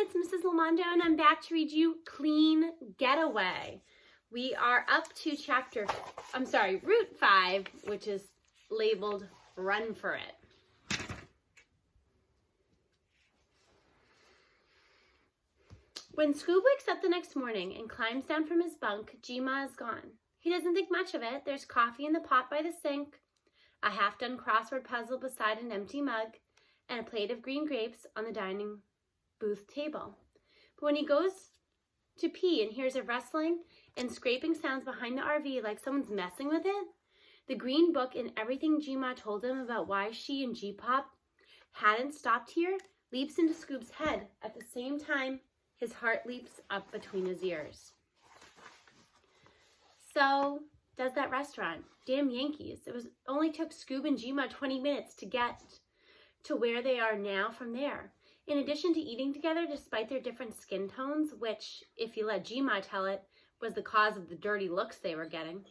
it's Mrs. Lamondo, and I'm back to read you Clean Getaway. We are up to Route 5, which is labeled Run for It. When Scoob wakes up the next morning and climbs down from his bunk, G-Ma is gone. He doesn't think much of it. There's coffee in the pot by the sink, a half-done crossword puzzle beside an empty mug, and a plate of green grapes on the dining booth table. But when he goes to pee and hears a rustling and scraping sounds behind the RV like someone's messing with it, the green book and everything G-Ma told him about why she and G-Pop hadn't stopped here leaps into Scoob's head. At the same time, his heart leaps up between his ears. So does that restaurant. Damn Yankees. It only took Scoob and G-Ma 20 minutes to get to where they are now from there. In addition to eating together despite their different skin tones, which, if you let G-Ma tell it, was the cause of the dirty looks they were getting,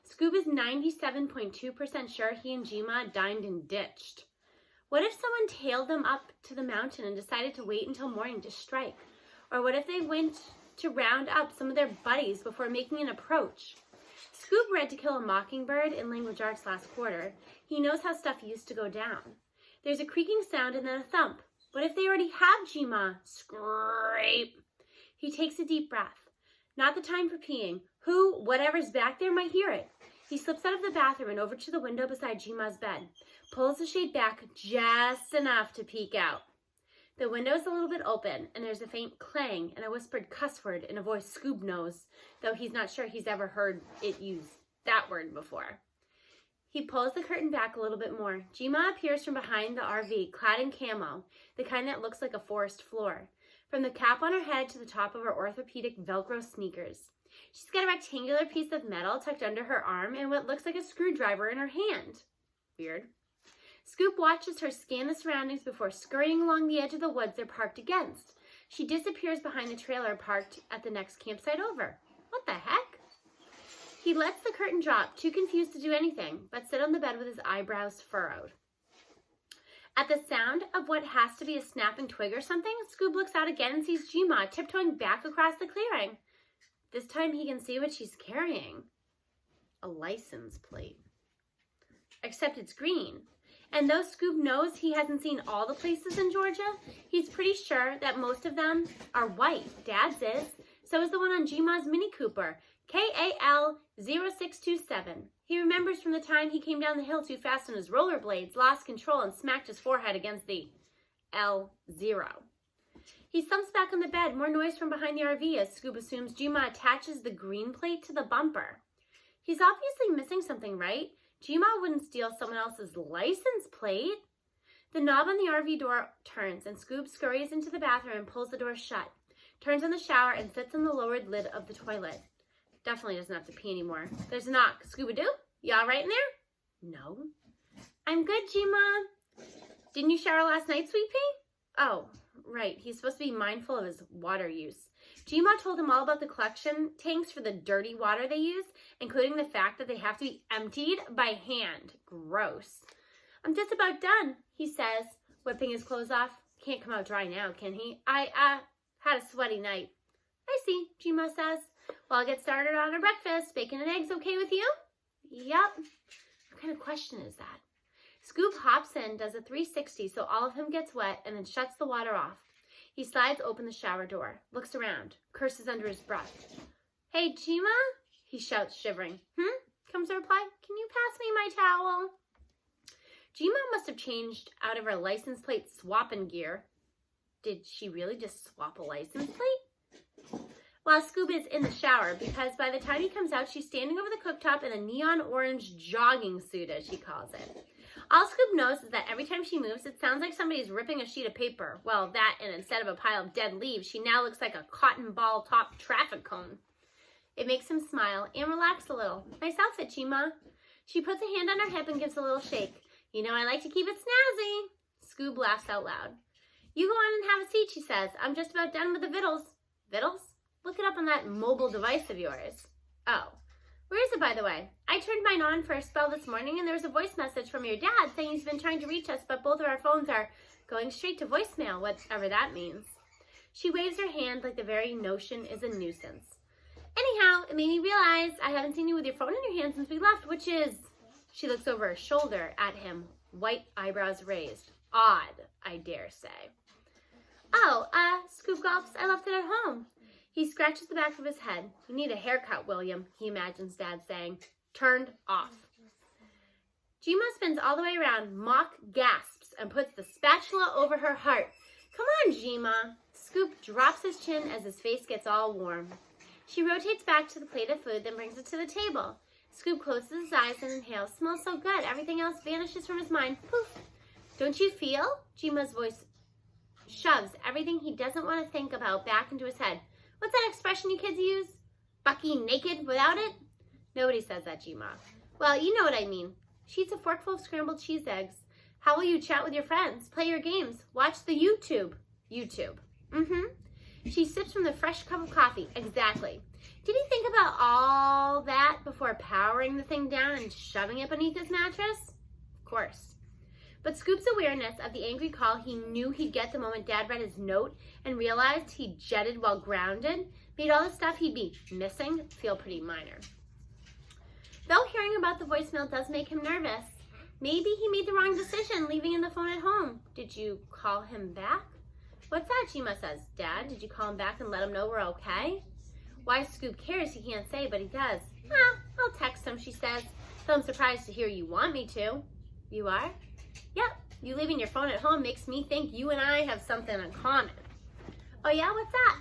Scoob is 97.2% sure he and G-Ma dined and ditched. What if someone tailed them up to the mountain and decided to wait until morning to strike? Or what if they went to round up some of their buddies before making an approach? Scoob read To Kill a Mockingbird in language arts last quarter. He knows how stuff used to go down. There's a creaking sound and then a thump. What if they already have G-Ma? Scrape. He takes a deep breath. Not the time for peeing. Whatever's back there might hear it. He slips out of the bathroom and over to the window beside G-Ma's bed. Pulls the shade back just enough to peek out. The window is a little bit open, and there's a faint clang and a whispered cuss word in a voice Scoob knows, though he's not sure he's ever heard it use that word before. He pulls the curtain back a little bit more. G-Ma appears from behind the RV, clad in camo, the kind that looks like a forest floor. From the cap on her head to the top of her orthopedic Velcro sneakers. She's got a rectangular piece of metal tucked under her arm and what looks like a screwdriver in her hand. Weird. Scoob watches her scan the surroundings before scurrying along the edge of the woods they're parked against. She disappears behind the trailer parked at the next campsite over. What the heck? He lets the curtain drop, too confused to do anything, but sit on the bed with his eyebrows furrowed. At the sound of what has to be a snapping twig or something, Scoob looks out again and sees G-Ma tiptoeing back across the clearing. This time he can see what she's carrying. A license plate. Except it's green. And though Scoob knows he hasn't seen all the places in Georgia, he's pretty sure that most of them are white. Dad's is. So is the one on G-Ma's Mini Cooper. KAL 0627. He remembers from the time he came down the hill too fast on his rollerblades, lost control, and smacked his forehead against the L0. He slumps back on the bed, more noise from behind the RV as Scoob assumes G-Ma attaches the green plate to the bumper. He's obviously missing something, right? G-Ma wouldn't steal someone else's license plate. The knob on the RV door turns, and Scoob scurries into the bathroom and pulls the door shut, turns on the shower, and sits on the lowered lid of the toilet. Definitely doesn't have to pee anymore. There's a knock. Scooby-Doo? You all right in there? No. I'm good, G-Ma. Didn't you shower last night, Sweet Pea? Oh, right. He's supposed to be mindful of his water use. G-Ma told him all about the collection tanks for the dirty water they use, including the fact that they have to be emptied by hand. Gross. I'm just about done, he says, whipping his clothes off. Can't come out dry now, can he? I had a sweaty night. I see, G-Ma says. Well, I'll get started on our breakfast. Bacon and eggs okay with you? Yep. What kind of question is that? Scoob hops in, does a 360 so all of him gets wet, and then shuts the water off. He slides open the shower door, looks around, curses under his breath. Hey, G-Ma? He shouts, shivering. Comes a reply. Can you pass me my towel? G-Ma must have changed out of her license plate swapping gear. Did she really just swap a license plate? While Scoob is in the shower, because by the time he comes out, she's standing over the cooktop in a neon orange jogging suit, as she calls it. All Scoob knows is that every time she moves, it sounds like somebody's ripping a sheet of paper. Well, that, and instead of a pile of dead leaves, she now looks like a cotton ball top traffic cone. It makes him smile and relax a little. Nice outfit, G-Ma. She puts a hand on her hip and gives a little shake. You know I like to keep it snazzy. Scoob laughs out loud. You go on and have a seat, she says. I'm just about done with the vittles. Vittles? Look it up on that mobile device of yours. Oh. Where is it, by the way? I turned mine on for a spell this morning, and there was a voice message from your dad saying he's been trying to reach us, but both of our phones are going straight to voicemail, whatever that means. She waves her hand like the very notion is a nuisance. Anyhow, it made me realize I haven't seen you with your phone in your hand since we left, which is... She looks over her shoulder at him, white eyebrows raised. Odd, I dare say. Oh, Scoop gulps, I left it at home. He scratches the back of his head. You need a haircut, William, he imagines Dad saying. Turned off. Gemma spins all the way around, mock gasps, and puts the spatula over her heart. Come on, Gemma. Scoop drops his chin as his face gets all warm. She rotates back to the plate of food, then brings it to the table. Scoop closes his eyes and inhales. Smells so good. Everything else vanishes from his mind. Poof. Don't you feel? Gemma's voice shoves everything he doesn't want to think about back into his head. What's that expression you kids use? Bucky naked without it? Nobody says that, Gemma. Well, you know what I mean. She eats a forkful of scrambled cheese eggs. How will you chat with your friends? Play your games? Watch the YouTube. YouTube. She sips from the fresh cup of coffee. Exactly. Did he think about all that before powering the thing down and shoving it beneath his mattress? Of course. But Scoop's awareness of the angry call he knew he'd get the moment Dad read his note and realized he jetted while grounded made all the stuff he'd be missing feel pretty minor. Though hearing about the voicemail does make him nervous, maybe he made the wrong decision leaving in the phone at home. Did you call him back? What's that? Gemma says. Dad, did you call him back and let him know we're okay? Why Scoop cares he can't say, but he does. I'll text him, she says. So I'm surprised to hear you want me to. You are? Yep. You leaving your phone at home makes me think you and I have something in common. Oh yeah? What's that?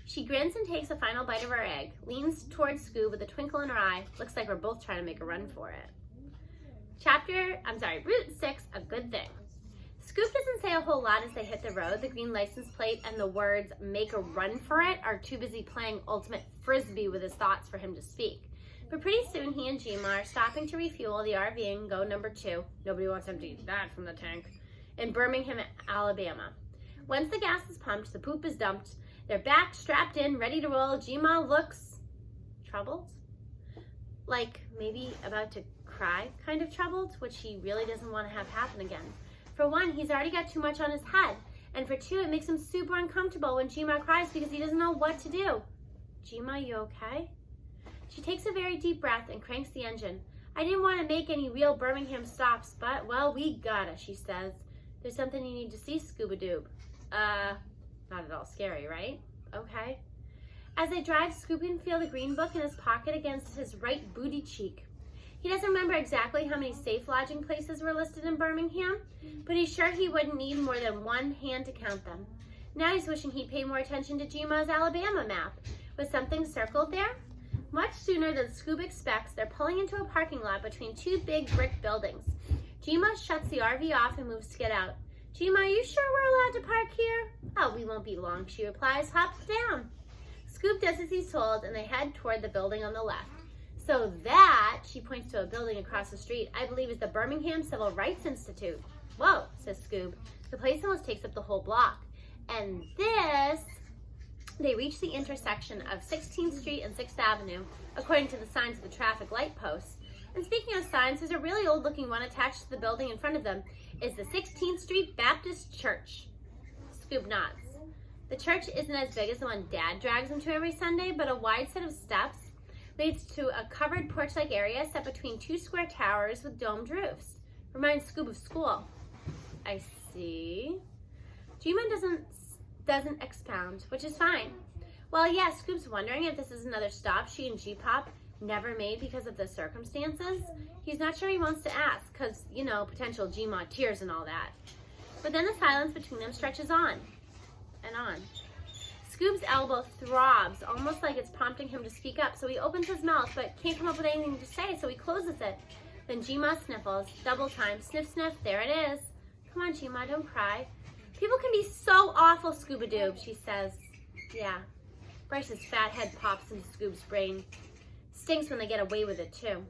She grins and takes a final bite of her egg, leans towards Scoop with a twinkle in her eye. Looks like we're both trying to make a run for it. Route 6, a good thing. Scoop doesn't say a whole lot as they hit the road. The green license plate and the words, make a run for it, are too busy playing ultimate frisbee with his thoughts for him to speak. But pretty soon he and Gemma are stopping to refuel the RV and go number 2. Nobody wants him to eat that from the tank. In Birmingham, Alabama. Once the gas is pumped, the poop is dumped. They're back, strapped in, ready to roll. Gemma looks troubled. Like maybe about to cry kind of troubled, which he really doesn't want to have happen again. For one, he's already got too much on his head. And for two, it makes him super uncomfortable when Gemma cries because he doesn't know what to do. Gemma, you okay? She takes a very deep breath and cranks the engine. I didn't want to make any real Birmingham stops, but, well, we gotta, she says. There's something you need to see, Scooba-Doob. Not at all scary, right? Okay. As they drive, Scoop can feel the green book in his pocket against his right booty cheek. He doesn't remember exactly how many safe lodging places were listed in Birmingham, but he's sure he wouldn't need more than one hand to count them. Now he's wishing he'd paid more attention to Gemma's Alabama map. Was something circled there? Much sooner than Scoop expects, they're pulling into a parking lot between 2 big brick buildings. Gemma shuts the RV off and moves to get out. Gemma, are you sure we're allowed to park here? Oh, we won't be long, she replies. Hop down. Scoop does as he's told, and they head toward the building on the left. So that, she points to a building across the street, I believe is the Birmingham Civil Rights Institute. Whoa, says Scoop. The place almost takes up the whole block. And this... They reach the intersection of 16th Street and 6th Avenue, according to the signs of the traffic light posts. And speaking of signs, there's a really old-looking one attached to the building in front of them. It's the 16th Street Baptist Church. Scoop nods. The church isn't as big as the one Dad drags him to every Sunday, but a wide set of steps leads to a covered porch-like area set between 2 square towers with domed roofs. Reminds Scoop of school. I see. Gemma doesn't expound, which is fine. Well, yeah, Scoop's wondering if this is another stop she and G-Pop never made because of the circumstances. He's not sure he wants to ask, because, you know, potential Gemma tears and all that. But then the silence between them stretches on and on. Scoop's elbow throbs, almost like it's prompting him to speak up, so he opens his mouth, but can't come up with anything to say, so he closes it. Then Gemma sniffles. Double time. Sniff, sniff. There it is. Come on, Gemma, don't cry. People can be so awful, Scooba-Doob, she says. Yeah. Bryce's fat head pops into Scoop's brain. Stinks when they get away with it, too.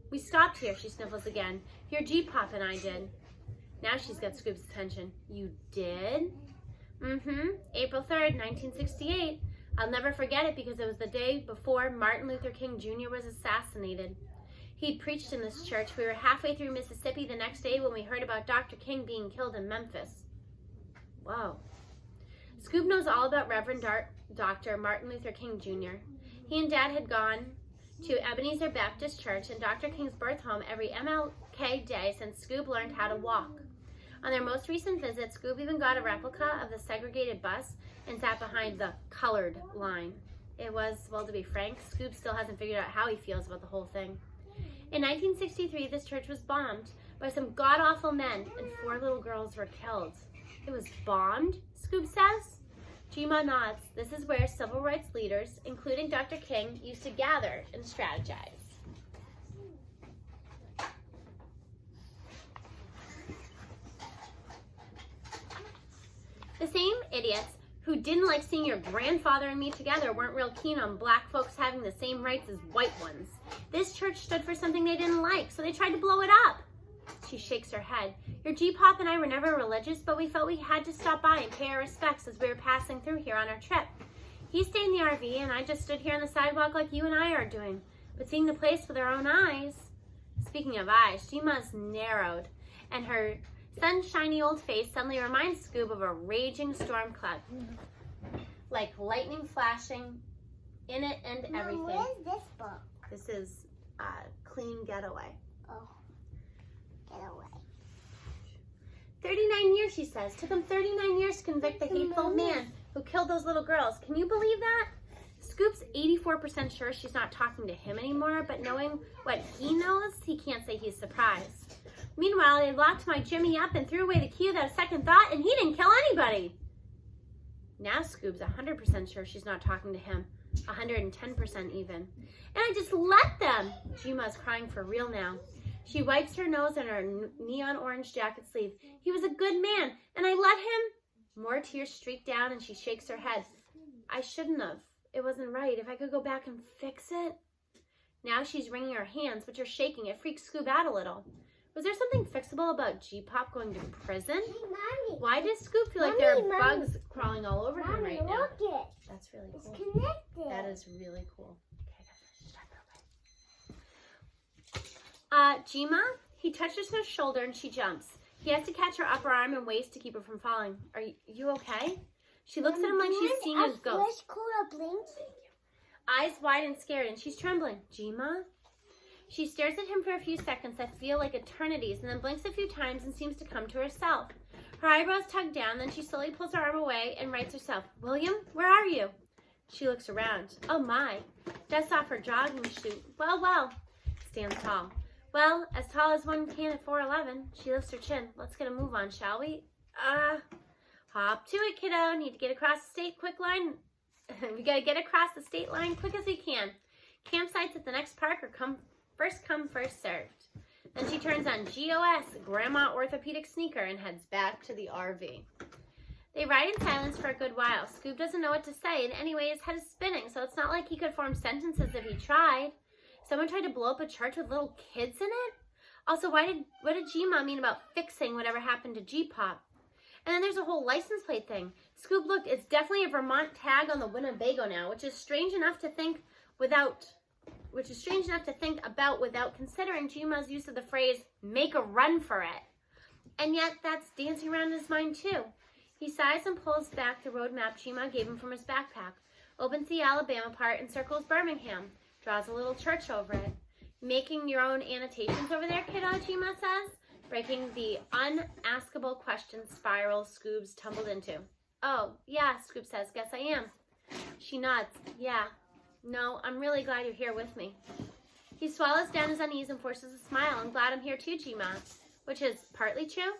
We stopped here, she sniffles again. Your G-Pop and I did. Now she's got Scoop's attention. You did? April 3rd, 1968. I'll never forget it because it was the day before Martin Luther King Jr. was assassinated. He'd preached in this church. We were halfway through Mississippi the next day when we heard about Dr. King being killed in Memphis. Whoa. Scoob knows all about Reverend Dr. Martin Luther King Jr. He and Dad had gone to Ebenezer Baptist Church and Dr. King's birth home every MLK day since Scoob learned how to walk. On their most recent visit, Scoob even got a replica of the segregated bus and sat behind the colored line. It was, well, to be frank, Scoob still hasn't figured out how he feels about the whole thing. In 1963, this church was bombed by some god-awful men, and 4 little girls were killed. It was bombed, Scoob says. Jima nods. This is where civil rights leaders, including Dr. King, used to gather and strategize. The same idiots who didn't like seeing your grandfather and me together weren't real keen on black folks having the same rights as white ones. This church stood for something they didn't like, so they tried to blow it up. She shakes her head. Your G-Pop and I were never religious, but we felt we had to stop by and pay our respects as we were passing through here on our trip. He stayed in the RV, and I just stood here on the sidewalk like you and I are doing. But seeing the place with our own eyes... Speaking of eyes, Jima's narrowed, and her sunshiny old face suddenly reminds Scoob of a raging storm cloud. Like lightning flashing in it and everything. Mom, what is this book? This is Clean Getaway. Oh, Getaway. 39 years, she says. Took him 39 years to convict the hateful man who killed those little girls. Can you believe that? Scoop's 84% sure she's not talking to him anymore, but knowing what he knows, he can't say he's surprised. Meanwhile, they locked my Jimmy up and threw away the key without a second thought, and he didn't kill anybody. Now Scoop's 100% sure she's not talking to him. 110% even. And I just let them. Jima's crying for real now. She wipes her nose on her neon orange jacket sleeve. He was a good man, and I let him. More tears streak down, and she shakes her head. I shouldn't have. It wasn't right. If I could go back and fix it. Now she's wringing her hands, which are shaking. It freaks Scoob out a little. Was there something fixable about G-Pop going to prison? Hey, Mommy. Why does Scoob feel like there are bugs crawling all over him right now? Look it. That's really It's cool. connected. That is really cool. Jima, he touches her shoulder and she jumps. He has to catch her upper arm and waist to keep her from falling. Are you okay? She looks at him like she's seeing a ghost. Eyes wide and scared, and she's trembling. Jima? She stares at him for a few seconds that feel like eternities, and then blinks a few times and seems to come to herself. Her eyebrows tug down, then she slowly pulls her arm away and writes herself, William, where are you? She looks around. Oh my. Dusts off her jogging shoe. Well. Stands tall. Well, as tall as one can at 4'11". She lifts her chin. Let's get a move on, shall we? Hop to it, kiddo. Need to get across the state quick line. We gotta get across the state line quick as we can. Campsites at the next park are first come, first served. Then she turns on GOS, Grandma Orthopedic Sneaker, and heads back to the RV. They ride in silence for a good while. Scoob doesn't know what to say, and anyway, his head is spinning, so it's not like he could form sentences if he tried. Someone tried to blow up a church with little kids in it? Also, what did G-Ma mean about fixing whatever happened to G-Pop? And then there's a whole license plate thing. Scoob looked, it's definitely a Vermont tag on the Winnebago now, which is strange enough to think about without considering G-Ma's use of the phrase, make a run for it. And yet, that's dancing around in his mind too. He sighs and pulls back the road map G-Ma gave him from his backpack, opens the Alabama part and circles Birmingham, draws a little church over it. Making your own annotations over there, kiddo, G-Ma says, breaking the unaskable question spiral Scoob's tumbled into. Oh, yeah, Scoob says, guess I am. She nods. Yeah. No, I'm really glad you're here with me. He swallows down his unease and forces a smile. I'm glad I'm here too, G-Ma, which is partly true.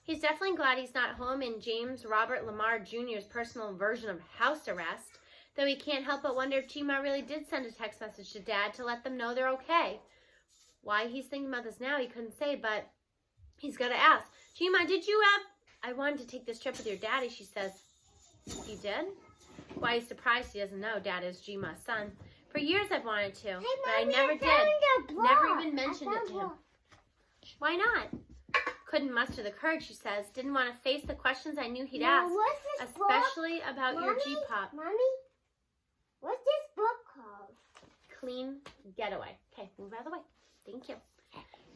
He's definitely glad he's not home in James Robert Lamar Jr.'s personal version of house arrest, though he can't help but wonder if G-Ma really did send a text message to Dad to let them know they're okay. Why he's thinking about this now, he couldn't say, but he's got to ask. G-Ma, did you I wanted to take this trip with your daddy, she says. You did? Why, he's surprised he doesn't know Dad is G-Ma's son. For years I've wanted to, Hey, but I Mommy, never did. Never even mentioned it to him. block. Why not? Couldn't muster the courage, she says. Didn't want to face the questions I knew he'd Now, ask, what's this book? especially about your Mommy? G-Pop. Mommy, what's this book called? Clean Getaway. Okay, move out of the way. Thank you.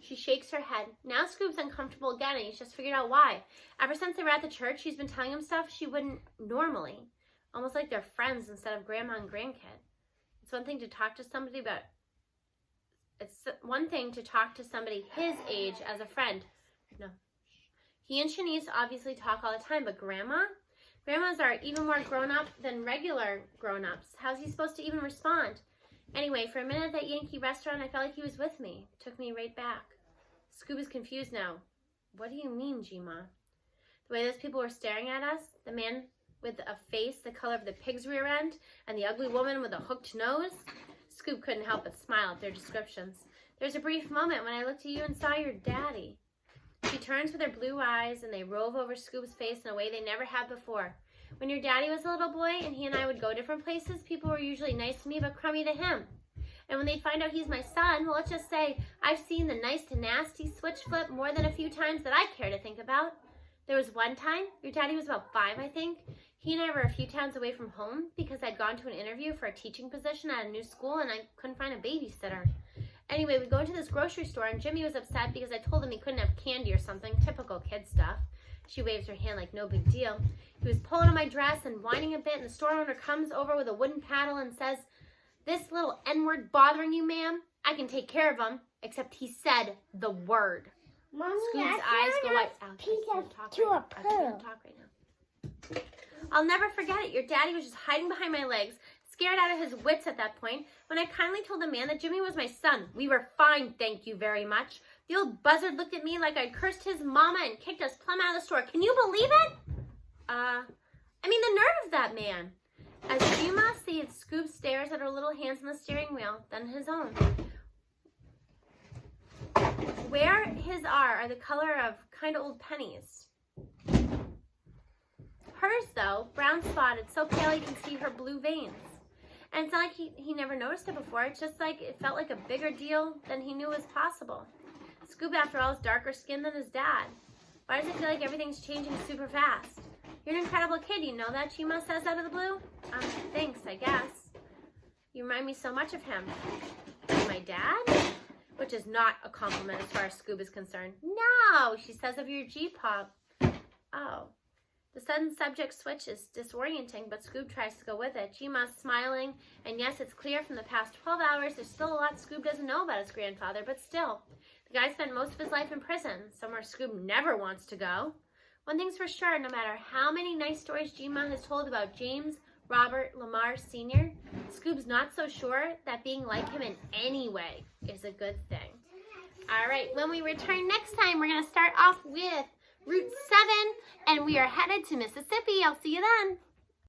She shakes her head. Now Scoob's uncomfortable again, and he's just figured out why. Ever since they were at the church, she's been telling him stuff she wouldn't normally. Almost like they're friends instead of grandma and grandkid. It's one thing to talk to somebody his age as a friend. No. He and Shanice obviously talk all the time, but grandmas are even more grown-up than regular grown-ups. How's he supposed to even respond? Anyway, for a minute at that Yankee restaurant, I felt like he was with me. Took me right back. Scoob is confused now. What do you mean, Gma? The way those people were staring at us, the man with a face the color of the pig's rear end, and the ugly woman with a hooked nose. Scoob couldn't help but smile at their descriptions. There's a brief moment when I looked at you and saw your daddy. She turns with her blue eyes, and they rove over Scoob's face in a way they never had before. When your daddy was a little boy and he and I would go different places, people were usually nice to me but crummy to him. And when they find out he's my son, well, let's just say I've seen the nice to nasty switch flip more than a few times that I care to think about. There was one time, your daddy was about 5, I think. He and I were a few towns away from home because I'd gone to an interview for a teaching position at a new school and I couldn't find a babysitter. Anyway, we go into this grocery store and Jimmy was upset because I told him he couldn't have candy or something, typical kid stuff. She waves her hand like no big deal. He was pulling on my dress and whining a bit, and the store owner comes over with a wooden paddle and says, "This little N-word bothering you, ma'am? I can take care of him," except he said the word. Mommy, Scoob's eyes go wide. I'll never forget it. Your daddy was just hiding behind my legs, scared out of his wits at that point, when I kindly told the man that Jimmy was my son. We were fine, thank you very much. The old buzzard looked at me like I'd cursed his mama and kicked us plumb out of the store. Can you believe it? The nerve of that man. As Gma sees, Scoob stares at her little hands on the steering wheel, then his own. Where his are the color of kind of old pennies. Hers, though, brown spotted, so pale you can see her blue veins. And it's not like he never noticed it before. It's just like it felt like a bigger deal than he knew was possible. Scoob, after all, is darker skinned than his dad. Why does it feel like everything's changing super fast? You're an incredible kid, you know that? Gma says out of the blue. Thanks, I guess. You remind me so much of him. My dad? Which is not a compliment as far as Scoob is concerned. No, she says of your G-pop. Oh. The sudden subject switch is disorienting, but Scoob tries to go with it. Gma's smiling, and yes, it's clear from the past 12 hours there's still a lot Scoob doesn't know about his grandfather, but still. The guy spent most of his life in prison, somewhere Scoob never wants to go. One thing's for sure, no matter how many nice stories Gma has told about James Robert Lamar Sr., Scoob's not so sure that being like him in any way is a good thing. All right, when we return next time, we're going to start off with Route 7, and we are headed to Mississippi. I'll see you then.